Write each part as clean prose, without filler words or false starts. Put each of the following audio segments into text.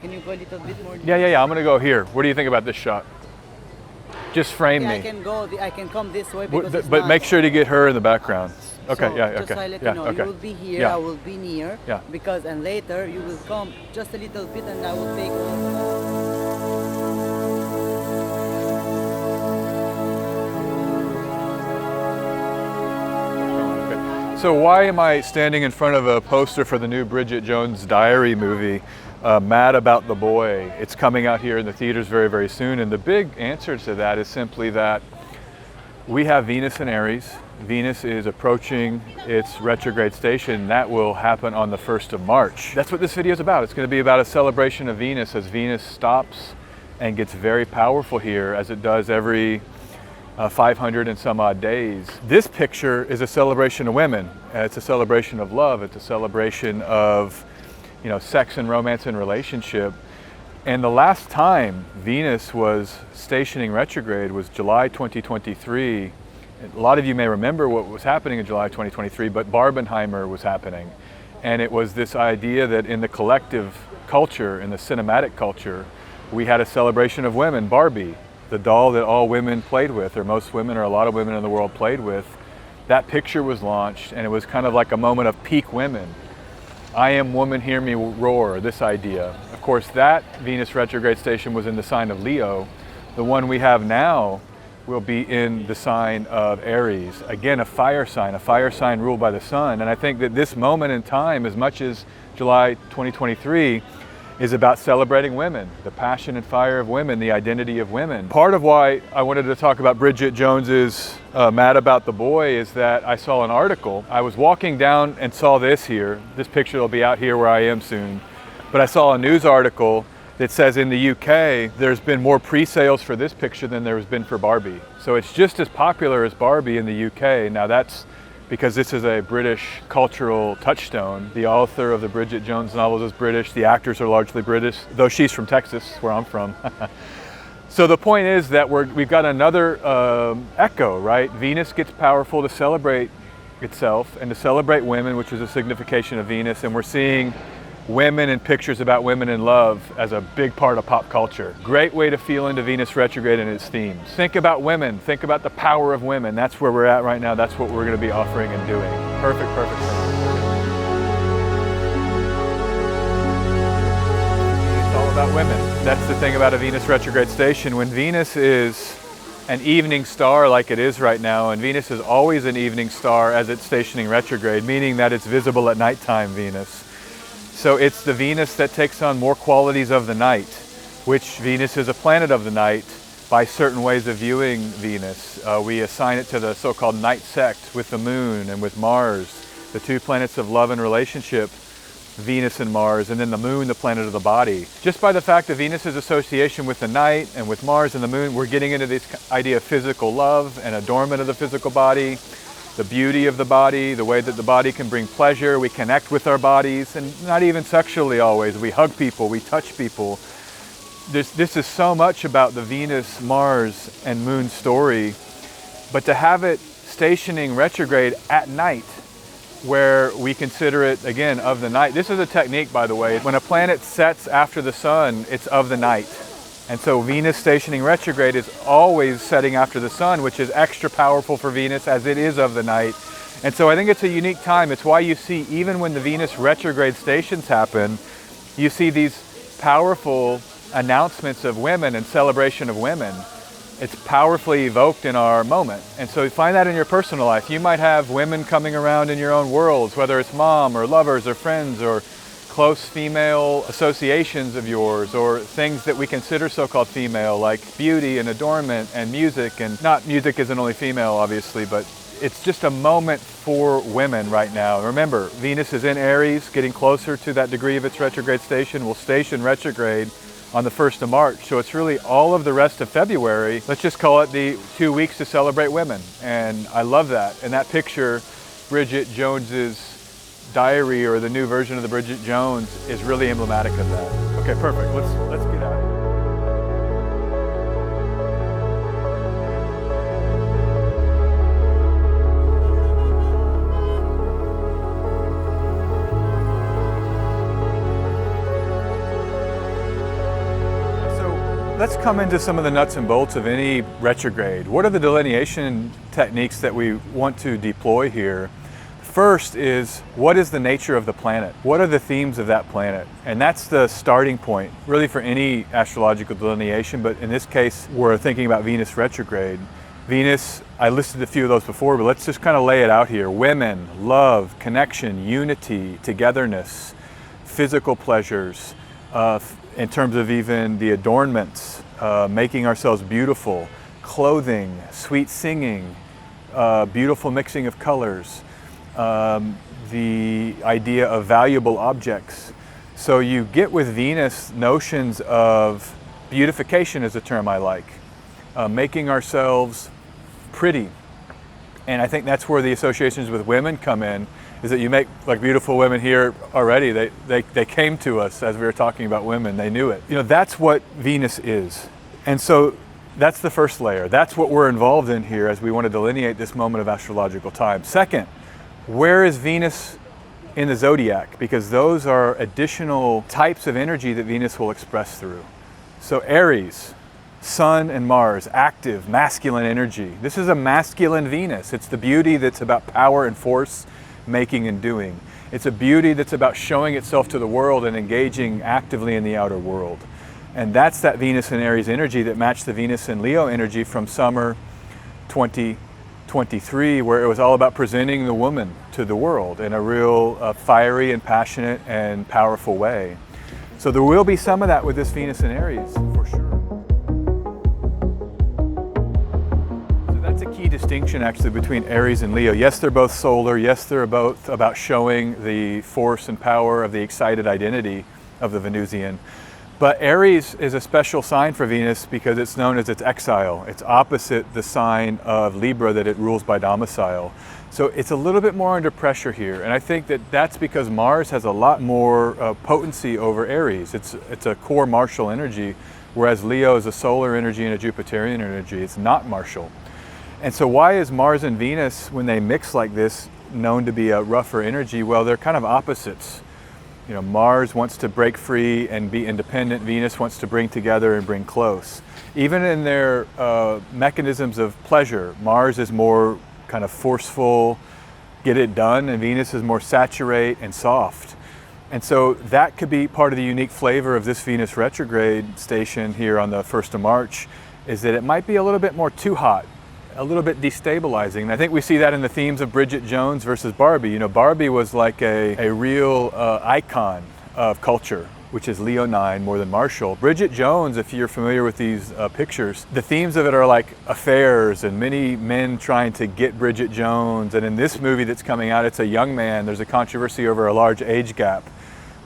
Can you go a little bit more? Yeah. I'm gonna go here. What do you think about this shot? Just frame me. I can come this way because but make sure to get her in the background. Okay, so, yeah, just okay. so I let yeah, you know, okay. you will be here, Yeah. I will be near. Yeah. Because and later you will come just a little bit and I will take So why am I standing in front of a poster for the new Bridget Jones Diary movie, Mad About the Boy? It's coming out here in the theaters very, very soon. And the big answer to that is simply that we have Venus in Aries. Venus is approaching its retrograde station. That will happen on the 1st of March. That's what this video is about. It's going to be about a celebration of Venus as Venus stops and gets very powerful here as it does every 500 and some odd days. This picture is a celebration of women. It's a celebration of love. It's a celebration of, you know, sex and romance and relationship. And the last time Venus was stationing retrograde was July 2023. A lot of you may remember what was happening in July 2023, but Barbenheimer was happening. And it was this idea that in the collective culture, in the cinematic culture, we had a celebration of women, Barbie, the doll that all women played with, or most women or a lot of women in the world played with. That picture was launched and it was kind of like a moment of peak women. I am woman, hear me roar, this idea. Of course, that Venus retrograde station was in the sign of Leo. The one we have now will be in the sign of Aries. Again, a fire sign ruled by the sun. And I think that this moment in time, as much as July 2023, is about celebrating women, the passion and fire of women, the identity of women. Part of why I wanted to talk about Bridget Jones's Mad About the Boy is that I saw an article. I was walking down and saw this here. This picture will be out here where I am soon. But I saw a news article that says in the UK, there's been more pre-sales for this picture than there has been for Barbie. So it's just as popular as Barbie in the UK. Now that's because this is a British cultural touchstone. The author of the Bridget Jones novels is British. The actors are largely British, though she's from Texas, where I'm from. So the point is that we've got another echo, right? Venus gets powerful to celebrate itself and to celebrate women, which is a signification of Venus. And we're seeing women and pictures about women in love as a big part of pop culture. Great way to feel into Venus retrograde and its themes. Think about women, think about the power of women. That's where we're at right now. That's what we're going to be offering and doing. Perfect. It's all about women. That's the thing about a Venus retrograde station. When Venus is an evening star like it is right now, and Venus is always an evening star as it's stationing retrograde, meaning that it's visible at nighttime Venus. So it's the Venus that takes on more qualities of the night, which Venus is a planet of the night by certain ways of viewing Venus. We assign it to the so-called night sect with the moon and with Mars, the two planets of love and relationship, Venus and Mars, and then the moon, the planet of the body. Just by the fact of Venus's association with the night and with Mars and the moon, we're getting into this idea of physical love and adornment of the physical body, the beauty of the body, the way that the body can bring pleasure. We connect with our bodies, and not even sexually always. We hug people, we touch people. This is so much about the Venus, Mars, and Moon story, but to have it stationing retrograde at night, where we consider it, again, of the night. This is a technique, by the way. When a planet sets after the sun, it's of the night. And so Venus stationing retrograde is always setting after the sun, which is extra powerful for Venus as it is of the night. And so I think it's a unique time. It's why you see, even when the Venus retrograde stations happen, you see these powerful announcements of women and celebration of women. It's powerfully evoked in our moment. And so you find that in your personal life. You might have women coming around in your own worlds, whether it's mom or lovers or friends or close female associations of yours, or things that we consider so-called female, like beauty and adornment and music. And not music isn't only female, obviously, but it's just a moment for women right now. Remember, Venus is in Aries, getting closer to that degree of its retrograde station. Will station retrograde on the 1st of March. So it's really all of the rest of February. Let's just call it the 2 weeks to celebrate women. And I love that. And that picture, Bridget Jones's diary, or the new version of the Bridget Jones, is really emblematic of that. Okay, perfect. Let's get out of here. let's come into some of the nuts and bolts of any retrograde. What are the delineation techniques that we want to deploy here? First is, what is the nature of the planet? What are the themes of that planet? And that's the starting point, really, for any astrological delineation, but in this case, we're thinking about Venus retrograde. Venus, I listed a few of those before, but let's just kind of lay it out here. Women, love, connection, unity, togetherness, physical pleasures, in terms of even the adornments, making ourselves beautiful, clothing, sweet singing, beautiful mixing of colors, the idea of valuable objects. So you get with Venus notions of beautification is a term I like, making ourselves pretty. And I think that's where the associations with women come in, is that you make like beautiful women here already. They came to us as we were talking about women, they knew it. You know, that's what Venus is. And so that's the first layer. That's what we're involved in here as we want to delineate this moment of astrological time. Second, where is Venus in the zodiac? Because those are additional types of energy that Venus will express through. So Aries, Sun and Mars, active, masculine energy. This is a masculine Venus. It's the beauty that's about power and force, making and doing. It's a beauty that's about showing itself to the world and engaging actively in the outer world. And that's that Venus and Aries energy that matched the Venus and Leo energy from summer 2023, where it was all about presenting the woman to the world in a real fiery and passionate and powerful way. So there will be some of that with this Venus and Aries, for sure. So that's a key distinction actually between Aries and Leo. Yes, they're both solar. Yes, they're both about showing the force and power of the excited identity of the Venusian. But Aries is a special sign for Venus because it's known as its exile. It's opposite the sign of Libra that it rules by domicile. So it's a little bit more under pressure here. And I think that that's because Mars has a lot more potency over Aries. It's a core martial energy, whereas Leo is a solar energy and a Jupiterian energy. It's not martial. And so why is Mars and Venus, when they mix like this, known to be a rougher energy? Well, they're kind of opposites. You know, Mars wants to break free and be independent. Venus wants to bring together and bring close. Even in their mechanisms of pleasure, Mars is more kind of forceful, get it done, and Venus is more saturate and soft. And so that could be part of the unique flavor of this Venus retrograde station here on the 1st of March, is that it might be a little bit more too hot, a little bit destabilizing. And I think we see that in the themes of Bridget Jones versus Barbie. You know, Barbie was like a real icon of culture, which is Leo 9 more than martial. Bridget Jones, if you're familiar with these pictures, the themes of it are like affairs and many men trying to get Bridget Jones. And in this movie that's coming out, it's a young man. There's a controversy over a large age gap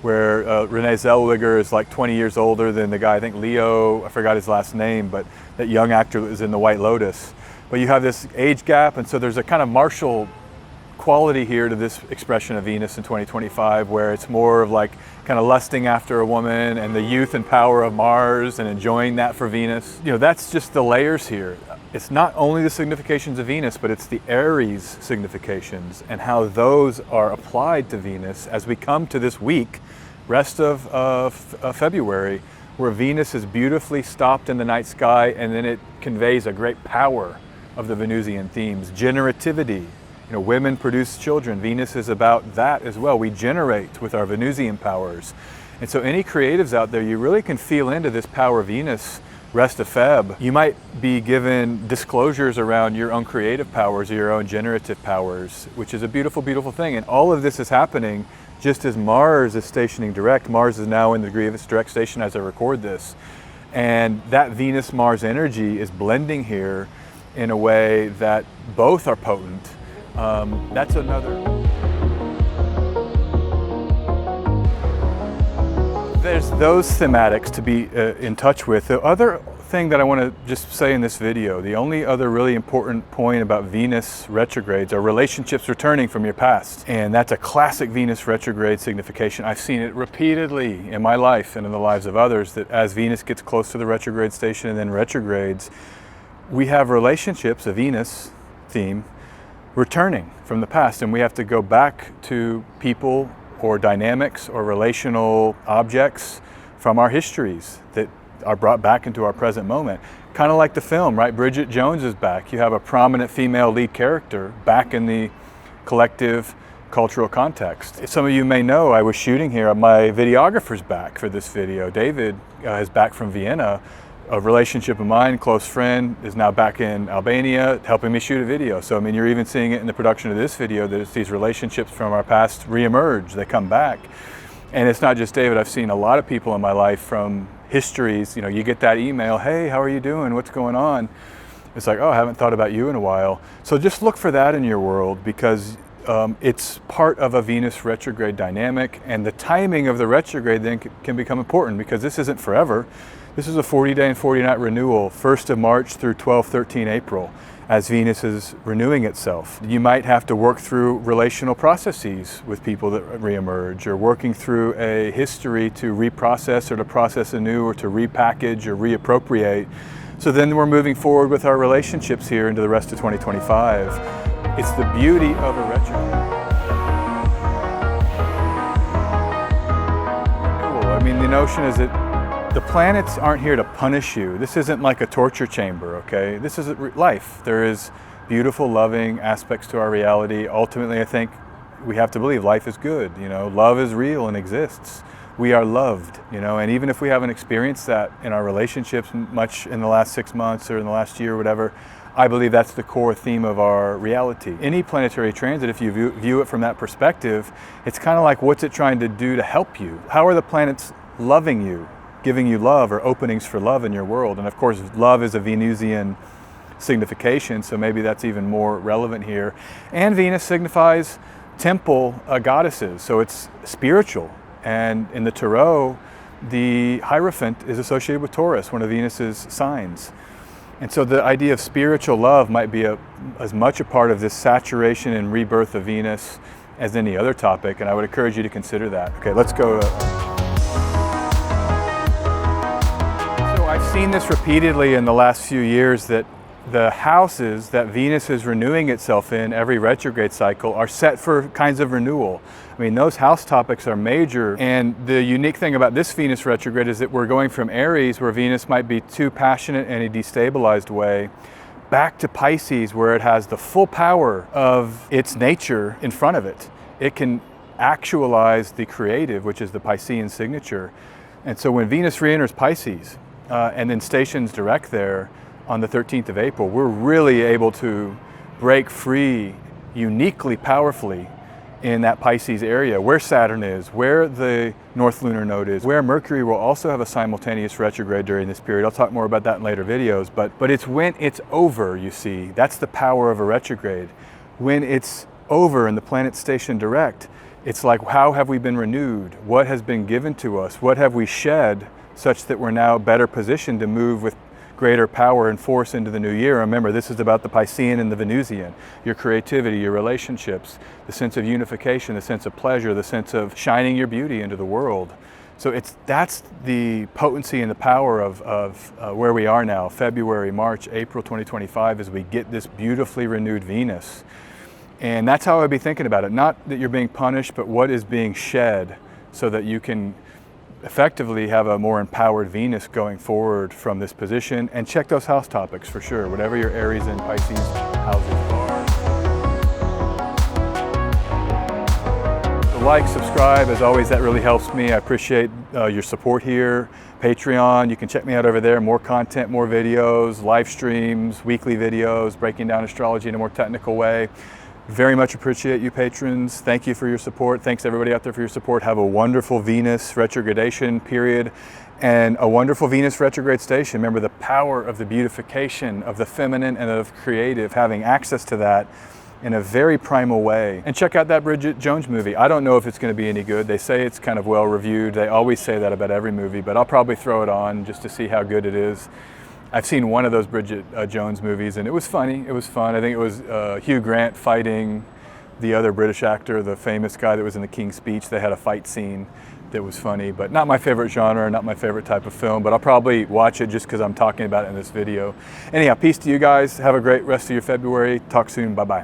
where Renee Zellweger is like 20 years older than the guy, I think Leo, I forgot his last name, but that young actor was in The White Lotus. But you have this age gap, and so there's a kind of martial quality here to this expression of Venus in 2025, where it's more of like kind of lusting after a woman and the youth and power of Mars and enjoying that for Venus. You know, that's just the layers here. It's not only the significations of Venus, but it's the Aries significations and how those are applied to Venus as we come to this week, rest of February, where Venus is beautifully stopped in the night sky, and then it conveys a great power of the Venusian themes. Generativity, you know, women produce children. Venus is about that as well. We generate with our Venusian powers. And so any creatives out there, you really can feel into this power Venus rest of Feb. You might be given disclosures around your own creative powers or your own generative powers, which is a beautiful, beautiful thing. And all of this is happening just as Mars is stationing direct. Mars is now in the degree of its direct station as I record this. And that Venus-Mars energy is blending here in a way that both are potent. That's another. There's those thematics to be in touch with. The other thing that I want to just say in this video, the only other really important point about Venus retrogrades are relationships returning from your past. And that's a classic Venus retrograde signification. I've seen it repeatedly in my life and in the lives of others, that as Venus gets close to the retrograde station and then retrogrades, we have relationships, a Venus theme, returning from the past, and we have to go back to people or dynamics or relational objects from our histories that are brought back into our present moment. Kind of like the film, right? Bridget Jones is back. You have a prominent female lead character back in the collective cultural context. Some of you may know I was shooting here. My videographer's back for this video. David is back from Vienna. A relationship of mine, close friend, is now back in Albania helping me shoot a video. So I mean, you're even seeing it in the production of this video that it's these relationships from our past re-emerge, they come back. And it's not just David, I've seen a lot of people in my life from histories. You know, you get that email, hey, how are you doing? What's going on? It's like, oh, I haven't thought about you in a while. So just look for that in your world, because it's part of a Venus retrograde dynamic, and the timing of the retrograde then can become important, because this isn't forever. This is a 40-day and 40-night renewal, 1st of March through 12-13 April, as Venus is renewing itself. You might have to work through relational processes with people that reemerge, or working through a history to reprocess or to process anew or to repackage or reappropriate. So then we're moving forward with our relationships here into the rest of 2025. It's the beauty of a retrograde. I mean, the notion is that the planets aren't here to punish you. This isn't like a torture chamber, okay? This is life. There is beautiful, loving aspects to our reality. Ultimately, I think we have to believe life is good, you know? Love is real and exists. We are loved, you know? And even if we haven't experienced that in our relationships much in the last 6 months or in the last year or whatever, I believe that's the core theme of our reality. Any planetary transit, if you view it from that perspective, it's kind of like, what's it trying to do to help you? How are the planets loving you? Giving you love, or openings for love in your world. And of course, love is a Venusian signification, so maybe that's even more relevant here. And Venus signifies temple goddesses, so it's spiritual. And in the Tarot, the Hierophant is associated with Taurus, one of Venus's signs. And so the idea of spiritual love might be as much a part of this saturation and rebirth of Venus as any other topic, and I would encourage you to consider that. Okay, let's go to... I've seen this repeatedly in the last few years, that the houses that Venus is renewing itself in every retrograde cycle are set for kinds of renewal. I mean, those house topics are major, and the unique thing about this Venus retrograde is that we're going from Aries, where Venus might be too passionate in a destabilized way, back to Pisces, where it has the full power of its nature in front of it. It can actualize the creative, which is the Piscean signature. And so when Venus re-enters Pisces, and then stations direct there on the 13th of April, we're really able to break free uniquely powerfully in that Pisces area, where Saturn is, where the North Lunar Node is, where Mercury will also have a simultaneous retrograde during this period. I'll talk more about that in later videos, but it's when it's over, you see. That's the power of a retrograde. When it's over and the planets station direct, it's like, how have we been renewed? What has been given to us? What have we shed, such that we're now better positioned to move with greater power and force into the new year? Remember, this is about the Piscean and the Venusian, your creativity, your relationships, the sense of unification, the sense of pleasure, the sense of shining your beauty into the world. So that's the potency and the power of where we are now, February, March, April 2025, as we get this beautifully renewed Venus. And that's how I'd be thinking about it. Not that you're being punished, but what is being shed, so that you can effectively have a more empowered Venus going forward from this position. And check those house topics for sure, whatever your Aries and Pisces houses are. So like, subscribe, as always, that really helps me. I appreciate your support here. Patreon, you can check me out over there. More content, more videos, live streams, weekly videos, breaking down astrology in a more technical way. Very much appreciate you patrons. Thank you for your support. Thanks everybody out there for your support. Have a wonderful Venus retrogradation period and a wonderful Venus retrograde station. Remember the power of the beautification of the feminine and of creative, having access to that in a very primal way. And check out that Bridget Jones movie. I don't know if it's going to be any good. They say it's kind of well reviewed. They always say that about every movie, but I'll probably throw it on just to see how good it is. I've seen one of those Bridget Jones movies, and it was funny. It was fun. I think it was Hugh Grant fighting the other British actor, the famous guy that was in the King's Speech. They had a fight scene that was funny, but not my favorite genre, not my favorite type of film, but I'll probably watch it just because I'm talking about it in this video. Anyhow, peace to you guys. Have a great rest of your February. Talk soon. Bye-bye.